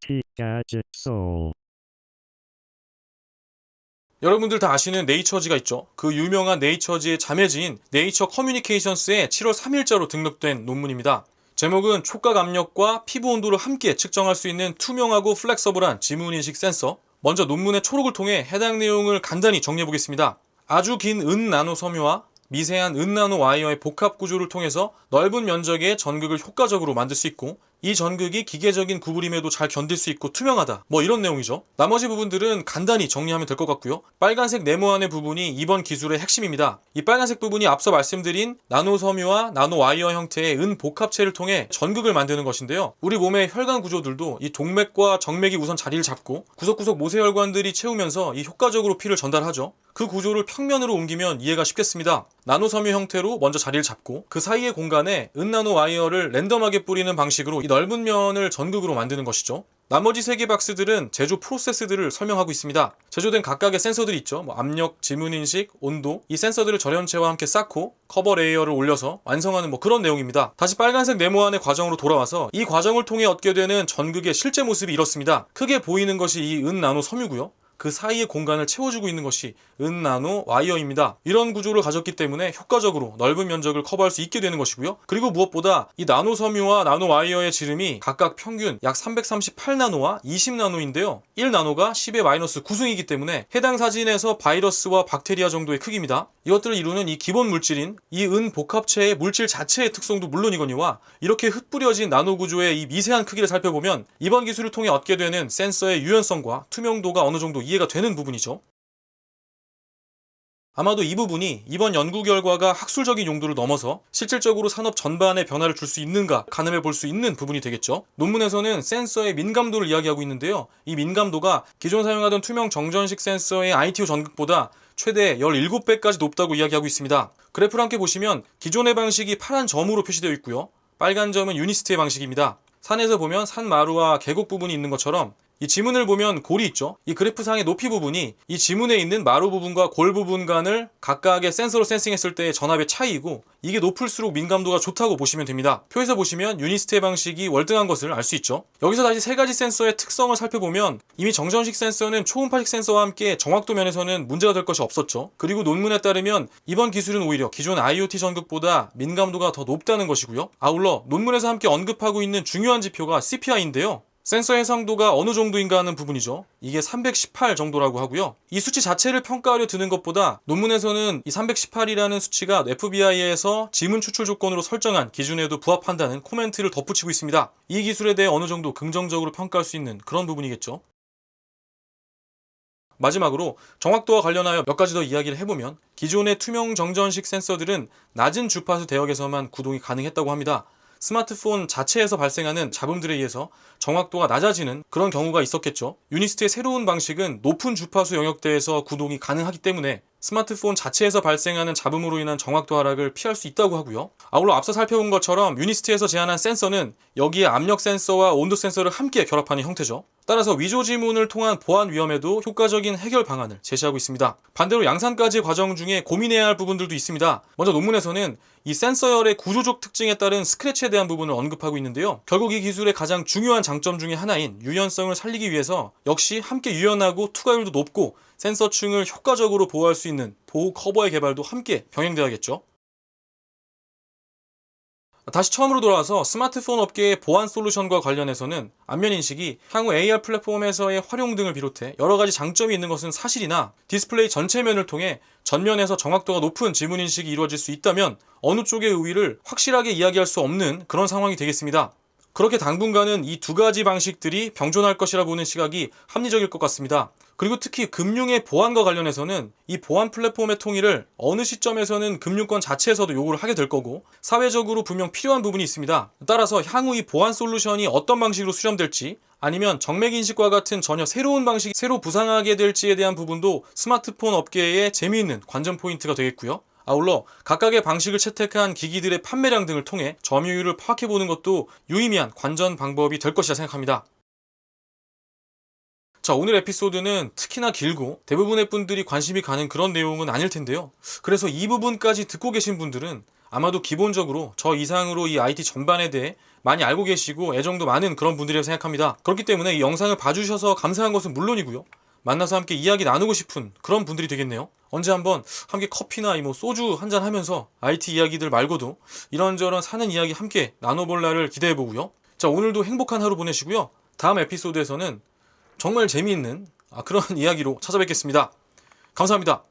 IT Gadget Soul. 여러분들 다 아시는 네이처지가 있죠. 그 유명한 네이처지의 자매지인 네이처 커뮤니케이션스에 7월 3일자로 등록된 논문입니다. 제목은 촉각 압력과 피부 온도를 함께 측정할 수 있는 투명하고 플렉서블한 지문인식 센서. 먼저 논문의 초록을 통해 해당 내용을 간단히 정리해 보겠습니다. 아주 긴 은나노 섬유와 미세한 은나노 와이어의 복합 구조를 통해서 넓은 면적의 전극을 효과적으로 만들 수 있고, 이 전극이 기계적인 구부림에도 잘 견딜 수 있고 투명하다, 뭐 이런 내용이죠. 나머지 부분들은 간단히 정리하면 될 것 같고요. 빨간색 네모안의 부분이 이번 기술의 핵심입니다. 이 빨간색 부분이 앞서 말씀드린 나노 섬유와 나노 와이어 형태의 은 복합체를 통해 전극을 만드는 것인데요. 우리 몸의 혈관 구조들도 이 동맥과 정맥이 우선 자리를 잡고 구석구석 모세혈관들이 채우면서 이 효과적으로 피를 전달하죠. 그 구조를 평면으로 옮기면 이해가 쉽겠습니다. 나노 섬유 형태로 먼저 자리를 잡고 그 사이의 공간에 은나노 와이어를 랜덤하게 뿌리는 방식으로 이 넓은 면을 전극으로 만드는 것이죠. 나머지 3개 박스들은 제조 프로세스들을 설명하고 있습니다. 제조된 각각의 센서들이 있죠. 압력, 지문인식, 온도. 이 센서들을 절연체와 함께 쌓고 커버 레이어를 올려서 완성하는 그런 내용입니다. 다시 빨간색 네모안의 과정으로 돌아와서 이 과정을 통해 얻게 되는 전극의 실제 모습이 이렇습니다. 크게 보이는 것이 이 은나노 섬유고요. 그 사이의 공간을 채워주고 있는 것이 은나노 와이어입니다. 이런 구조를 가졌기 때문에 효과적으로 넓은 면적을 커버할 수 있게 되는 것이고요. 그리고 무엇보다 이 나노 섬유와 나노 와이어의 지름이 각각 평균 약 338나노와 20나노인데요. 1나노가 10의 마이너스 9승이기 때문에 해당 사진에서 바이러스와 박테리아 정도의 크기입니다. 이것들을 이루는 이 기본 물질인 이 은 복합체의 물질 자체의 특성도 물론이거니와 이렇게 흩뿌려진 나노 구조의 이 미세한 크기를 살펴보면 이번 기술을 통해 얻게 되는 센서의 유연성과 투명도가 어느 정도 이해가 되는 부분이죠. 아마도 이 부분이 이번 연구 결과가 학술적인 용도를 넘어서 실질적으로 산업 전반에 변화를 줄 수 있는가 가늠해 볼 수 있는 부분이 되겠죠. 논문에서는 센서의 민감도를 이야기하고 있는데요. 이 민감도가 기존 사용하던 투명 정전식 센서의 ITO 전극보다 최대 17배까지 높다고 이야기하고 있습니다. 그래프를 함께 보시면 기존의 방식이 파란 점으로 표시되어 있고요. 빨간 점은 유니스트의 방식입니다. 산에서 보면 산마루와 계곡 부분이 있는 것처럼 이 지문을 보면 골이 있죠. 이 그래프상의 높이 부분이 이 지문에 있는 마루 부분과 골 부분 간을 각각의 센서로 센싱했을 때의 전압의 차이이고, 이게 높을수록 민감도가 좋다고 보시면 됩니다. 표에서 보시면 유니스트의 방식이 월등한 것을 알 수 있죠. 여기서 다시 3가지 센서의 특성을 살펴보면 이미 정전식 센서는 초음파식 센서와 함께 정확도 면에서는 문제가 될 것이 없었죠. 그리고 논문에 따르면 이번 기술은 오히려 기존 IoT 전극보다 민감도가 더 높다는 것이고요. 아울러 논문에서 함께 언급하고 있는 중요한 지표가 CPI인데요. 센서 해상도가 어느 정도인가 하는 부분이죠. 이게 318 정도라고 하고요. 이 수치 자체를 평가하려 드는 것보다 논문에서는 이 318이라는 수치가 FBI에서 지문 추출 조건으로 설정한 기준에도 부합한다는 코멘트를 덧붙이고 있습니다. 이 기술에 대해 어느 정도 긍정적으로 평가할 수 있는 그런 부분이겠죠. 마지막으로 정확도와 관련하여 몇 가지 더 이야기를 해보면, 기존의 투명 정전식 센서들은 낮은 주파수 대역에서만 구동이 가능했다고 합니다. 스마트폰 자체에서 발생하는 잡음들에 의해서 정확도가 낮아지는 그런 경우가 있었겠죠. 유니스트의 새로운 방식은 높은 주파수 영역대에서 구동이 가능하기 때문에 스마트폰 자체에서 발생하는 잡음으로 인한 정확도 하락을 피할 수 있다고 하고요. 아울러 앞서 살펴본 것처럼 유니스트에서 제안한 센서는 여기에 압력 센서와 온도 센서를 함께 결합하는 형태죠. 따라서 위조 지문을 통한 보안 위험에도 효과적인 해결 방안을 제시하고 있습니다. 반대로 양산까지 과정 중에 고민해야 할 부분들도 있습니다. 먼저 논문에서는 이 센서열의 구조적 특징에 따른 스크래치에 대한 부분을 언급하고 있는데요. 결국 이 기술의 가장 중요한 장점 중에 하나인 유연성을 살리기 위해서 역시 함께 유연하고 투과율도 높고 센서층을 효과적으로 보호할 수 있는 보호 커버의 개발도 함께 병행돼야겠죠. 다시 처음으로 돌아와서 스마트폰 업계의 보안 솔루션과 관련해서는 안면인식이 향후 AR 플랫폼에서의 활용 등을 비롯해 여러가지 장점이 있는 것은 사실이나, 디스플레이 전체면을 통해 전면에서 정확도가 높은 지문인식이 이루어질 수 있다면 어느 쪽의 우위를 확실하게 이야기할 수 없는 그런 상황이 되겠습니다. 그렇게 당분간은 이 2가지 방식들이 병존할 것이라 보는 시각이 합리적일 것 같습니다. 그리고 특히 금융의 보안과 관련해서는 이 보안 플랫폼의 통일을 어느 시점에서는 금융권 자체에서도 요구를 하게 될 거고, 사회적으로 분명 필요한 부분이 있습니다. 따라서 향후 이 보안 솔루션이 어떤 방식으로 수렴될지, 아니면 정맥인식과 같은 전혀 새로운 방식이 새로 부상하게 될지에 대한 부분도 스마트폰 업계의 재미있는 관전 포인트가 되겠고요. 아울러 각각의 방식을 채택한 기기들의 판매량 등을 통해 점유율을 파악해보는 것도 유의미한 관전 방법이 될 것이라 생각합니다. 자, 오늘 에피소드는 특히나 길고 대부분의 분들이 관심이 가는 그런 내용은 아닐 텐데요. 그래서 이 부분까지 듣고 계신 분들은 아마도 기본적으로 저 이상으로 이 IT 전반에 대해 많이 알고 계시고 애정도 많은 그런 분들이라고 생각합니다. 그렇기 때문에 이 영상을 봐주셔서 감사한 것은 물론이고요. 만나서 함께 이야기 나누고 싶은 그런 분들이 되겠네요. 언제 한번 함께 커피나 뭐 소주 한잔 하면서 IT 이야기들 말고도 이런저런 사는 이야기 함께 나눠볼 날을 기대해보고요. 자, 오늘도 행복한 하루 보내시고요. 다음 에피소드에서는 정말 재미있는 그런 이야기로 찾아뵙겠습니다. 감사합니다.